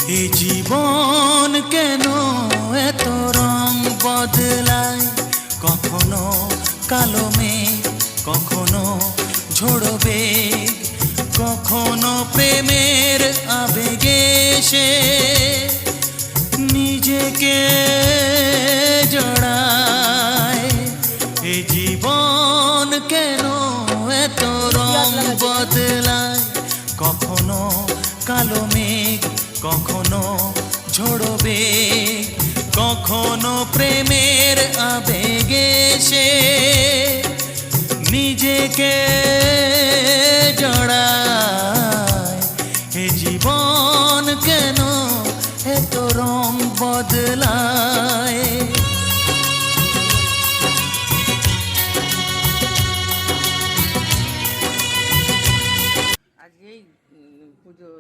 এ জীবন কেন এত রং বদলায়, কখনো কালো মেঘ, কখনো ঝোড়ো বেগ, কখনো প্রেমের আবেগে সে নিজেকে জড়ায়। এ জীবন কেন এত রং বদলায়, কখনো কালো মেঘ, কখনো ঝোড়ো বেগ, কখনো প্রেমের আবেগে সে নিজেকে জড়ায়। এ জীবন কেন এত রং বদলায়। আজকেই পুজো